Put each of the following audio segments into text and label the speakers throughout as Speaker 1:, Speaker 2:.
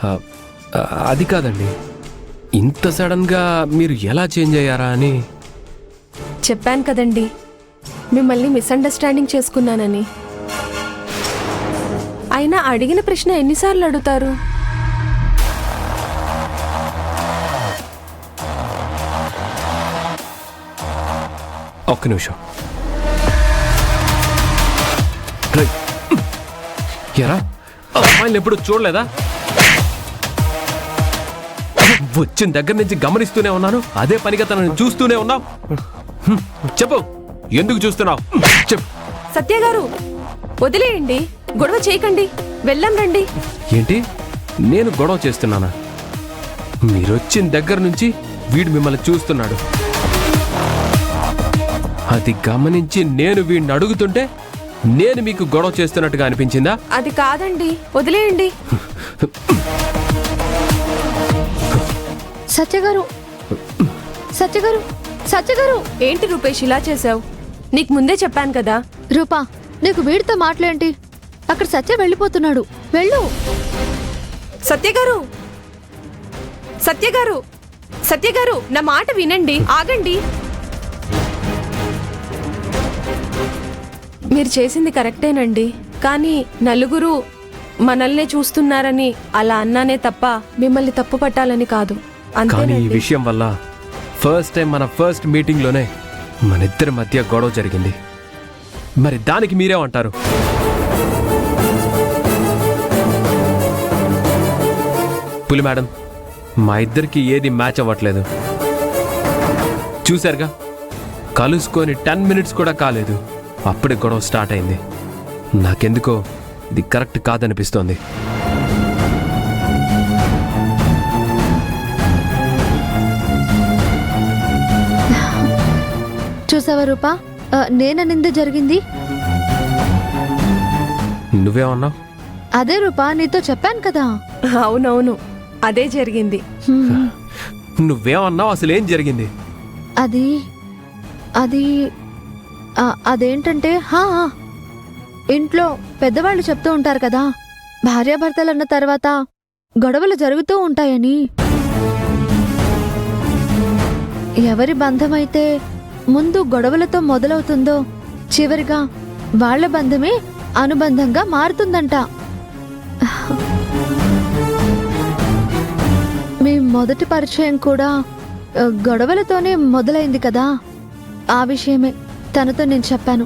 Speaker 1: ఆ, అది కాదండి, ఇంత సడన్గా మీరు ఎలా చేంజ్ అయ్యారా అని.
Speaker 2: చెప్పాను కదండి, మిమ్మల్ని మిస్అండర్స్టాండింగ్ చేసుకున్నానని. అయినా అడిగిన ప్రశ్న ఎన్నిసార్లు అడుగుతారు?
Speaker 1: ఒక్క నిమిషం. ఎరా, అమ్మాయిని ఎప్పుడు చూడలేదా? వచ్చిన దగ్గర నుంచి గమనిస్తూనే ఉన్నాను, అదే పనిగా తనని చూస్తూనే ఉన్నావు. చెప్పు, ఎందుకు చూస్తున్నావు? చెప్పు.
Speaker 2: సత్య గారు, వదిలేయండి, గొడవ చేయకండి, వెళ్ళాం రండి.
Speaker 1: ఏంటి, నేను గొడవ చేస్తున్నానా? మీరొచ్చిన దగ్గర నుంచి వీడు మిమ్మల్ని చూస్తున్నాడు. అది గమనించి నేను వీడిని అడుగుతుంటే నేను మీకు గొడవ చేస్తున్నట్టుగా అనిపించిందా?
Speaker 2: అది కాదండి, వదిలేయండి.
Speaker 3: సత్యగారు, సత్యగారు, సత్యగారు!
Speaker 2: ఏంటి రూపేష్ ఇలా చేసావు? నీకు ముందే చెప్పాను కదా.
Speaker 3: రూపా, నీకు వీడితో మాట్లాడేంటి? అక్కడ సత్య వెళ్ళిపోతున్నాడు, వెళ్ళు.
Speaker 2: సత్యగారు, సత్యగారు, సత్యగారు, నా మాట వినండి, ఆగండి. మీరు చేసింది కరెక్టేనండి, కానీ నలుగురు మనల్నే చూస్తున్నారని అలా అన్నానే తప్ప మిమ్మల్ని తప్పు పట్టాలని కాదు.
Speaker 1: కానీ ఈ
Speaker 2: అంతేనండి.
Speaker 1: విషయం వల్ల ఫస్ట్ టైం మన ఫస్ట్ మీటింగ్ లోనే మన ఇద్దరి మధ్య గొడవ జరిగింది. మరి దానికి మీరేమంటారు? పులి మేడం, మా ఇద్దరికి ఏది మ్యాచ్ అవ్వట్లేదు. చూశారుగా, కలుసుకొని 10 minutes కూడా కాలేదు, అప్పుడే గొడవ స్టార్ట్ అయింది. నాకెందుకో ఇది కరెక్ట్ కాదనిపిస్తోంది.
Speaker 3: చూసావా రూపా, నేననిందే జరిగింది.
Speaker 1: నువ్వేమన్నావు?
Speaker 3: అదే రూపా, నీతో చెప్పాను కదా.
Speaker 2: అవునవును, అదే జరిగింది.
Speaker 1: నువ్వేమన్నావు? అసలు ఏం జరిగింది?
Speaker 3: అది అది అదేంటంటే, ఇంట్లో పెద్దవాళ్ళు చెప్తూ ఉంటారు కదా, భార్యాభర్తలన్న తర్వాత గొడవలు జరుగుతూ ఉంటాయని. ఎవరి బంధమైతే ముందు గొడవలతో మొదలవుతుందో చివరిగా వాళ్ల బంధమే అనుబంధంగా మారుతుందంట. మీ మొదటి పరిచయం కూడా గొడవలతోనే మొదలైంది కదా. ఆ విషయమే తనతో నేను చెప్పాను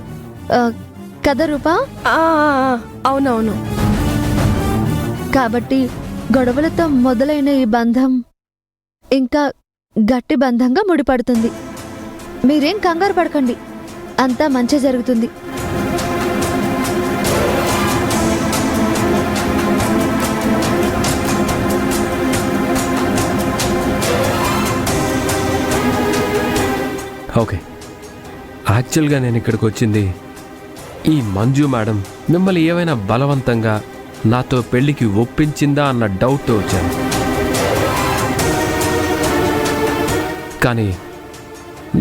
Speaker 3: కదా రూపా.
Speaker 2: అవునవును.
Speaker 3: కాబట్టి గొడవలతో మొదలైన ఈ బంధం ఇంకా గట్టి బంధంగా ముడిపడుతుంది. మీరేం కంగారు పడకండి, అంతా మంచి జరుగుతుంది.
Speaker 1: ఓకే, యాక్చువల్గా నేను ఇక్కడికి వచ్చింది ఈ మంజు మేడం మిమ్మల్ని ఏమైనా బలవంతంగా నాతో పెళ్లికి ఒప్పించిందా అన్న డౌట్తో వచ్చాను. కానీ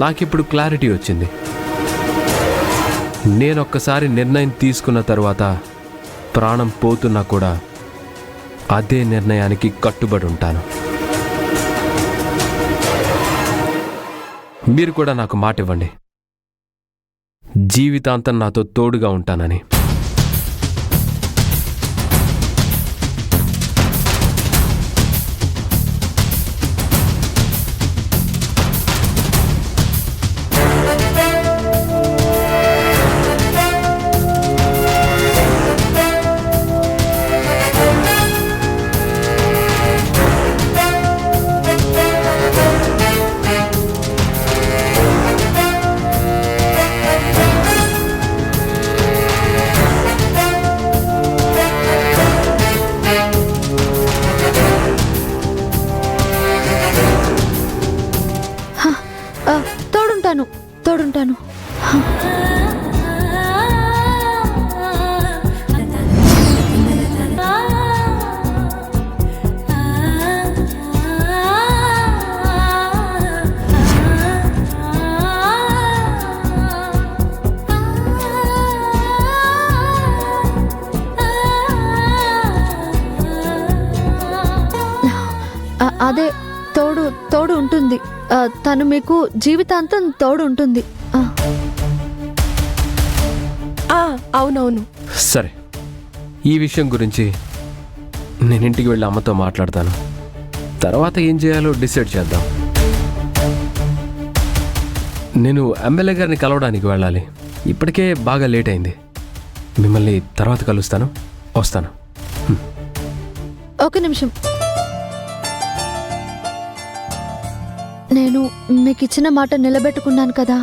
Speaker 1: నాకిప్పుడు క్లారిటీ వచ్చింది. నేనొక్కసారి నిర్ణయం తీసుకున్న తరువాత ప్రాణం పోతున్నా కూడా అదే నిర్ణయానికి కట్టుబడి ఉంటాను. మీరు కూడా నాకు మాట ఇవ్వండి, జీవితాంతం నాతో తోడుగా ఉంటానని.
Speaker 3: అదే తోడు తోడు ఉంటుంది. తను మీకు జీవితాంతం తోడు ఉంటుంది.
Speaker 2: అవునవును.
Speaker 1: సరే, ఈ విషయం గురించి నేను ఇంటికి వెళ్ళి అమ్మతో మాట్లాడతాను. తర్వాత ఏం చేయాలో డిసైడ్ చేద్దాం. నేను ఎమ్మెల్యే గారిని కలవడానికి వెళ్ళాలి. ఇప్పటికే బాగా లేట్ అయింది. మిమ్మల్ని తర్వాత కలుస్తాను. వస్తాను.
Speaker 3: ఒక నిమిషం. నేను మీకు ఇచ్చిన మాట నిలబెట్టుకున్నాను కదా,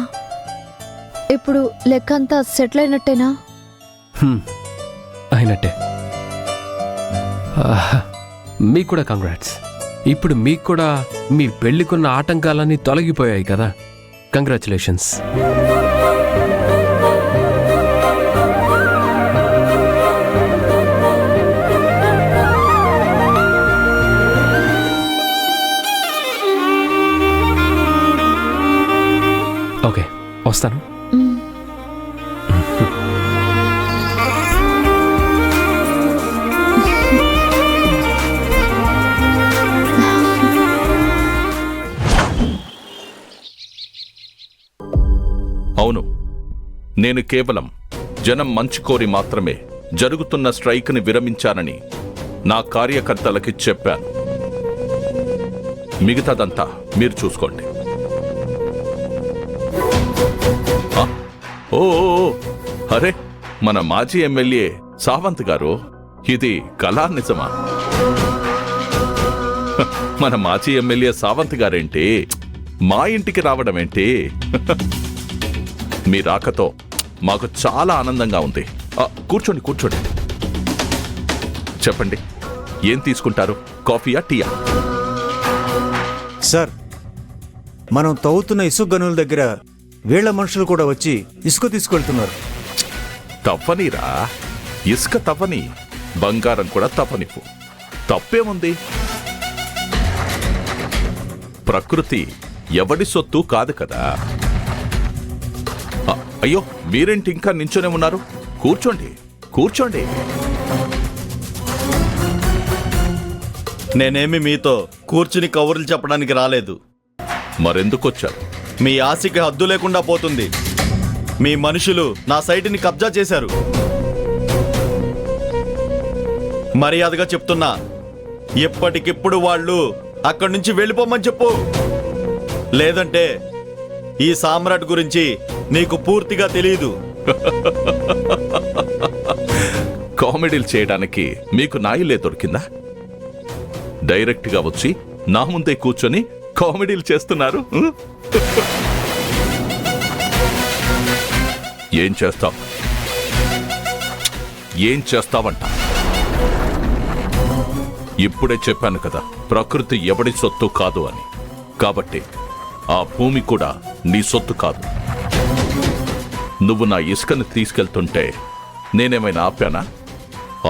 Speaker 3: ఇప్పుడు లెక్క అంతా సెటిల్ అయినట్టేనా?
Speaker 1: అయినట్టే. మీకు కూడా కంగ్రాట్స్. ఇప్పుడు మీకు కూడా మీ పెళ్లికున్న ఆటంకాలన్నీ తొలగిపోయాయి కదా. కంగ్రాచులేషన్స్. ఓకే, వస్తాను.
Speaker 4: అవును, నేను కేవలం జనం మంచి కోరి మాత్రమే జరుగుతున్న స్ట్రైక్ని విరమించానని నా కార్యకర్తలకి చెప్పాను. మిగతాదంతా మీరు చూసుకోండి. ఓ అరే, మన మాజీ ఎమ్మెల్యే సావంత్ గారు, ఇది కళా నిజమా? మన మాజీ ఎమ్మెల్యే సావంత్ గారేంటి మా ఇంటికి రావడం ఏంటి? మీ రాకతో మాకు చాలా ఆనందంగా ఉంది. కూర్చోండి కూర్చోండి. చెప్పండి, ఏం తీసుకుంటారు? కాఫీయా, టీయా?
Speaker 5: సార్, మనం తవ్వుతున్న ఇసుక గనుల దగ్గర వీళ్ల మనుషులు కూడా వచ్చి ఇసుక తీసుకెళ్తున్నారు.
Speaker 4: తవ్వనీరా, ఇసుక తవ్వని, బంగారం కూడా తవ్వనివ్వు. తప్పేముంది? ప్రకృతి ఎవడి సొత్తు కాదు కదా. అయ్యో, మీరేంటి ఇంకా నించొనే ఉన్నారు? కూర్చోండి కూర్చోండి.
Speaker 6: నేనేమి మీతో కూర్చుని కబుర్లు చెప్పడానికి రాలేదు.
Speaker 4: మరెందుకొచ్చారు?
Speaker 6: మీ ఆశకి హద్దు లేకుండా పోతుంది. మీ మనుషులు నా సైటుని కబ్జా చేశారు. మర్యాదగా చెప్తున్నా, ఎప్పటికిప్పుడు వాళ్ళు అక్కడి నుంచి వెళ్ళిపోమని చెప్పు. లేదంటే ఈ సామ్రాట్ గురించి నీకు పూర్తిగా తెలియదు.
Speaker 4: కామెడీలు చేయడానికి మీకు నాయిలే దొరికిందా? డైరెక్ట్ గా వచ్చి నా ముందే కూర్చొని కామెడీలు చేస్తున్నారు. ఏం చేస్తావు? ఏం చేస్తావంట? ఇప్పుడే చెప్పాను కదా, ప్రకృతి ఎవడి సొత్తు కాదు అని. కాబట్టి ఆ భూమి కూడా నీ సొత్తు కాదు. నువ్వు నా ఇసుకను తీసుకెళ్తుంటే నేనేమైనా ఆపానా?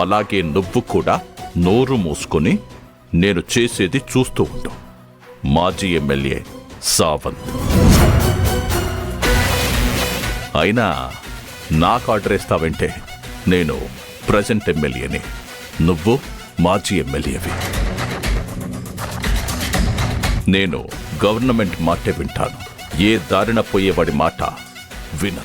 Speaker 4: అలాగే నువ్వు కూడా నోరు మూసుకొని నేను చేసేది చూస్తూ ఉంటావు. మాజీ ఎమ్మెల్యే సావంత్. అయినా నాకు ఆర్డర్ ఇస్తావంటే నేను ప్రజెంట్ ఎమ్మెల్యేని, నువ్వు మాజీ ఎమ్మెల్యేవి. నేను గవర్నమెంట్ మాటే వింటాను. ఏ దారిన పోయేవాడి మాట వినను.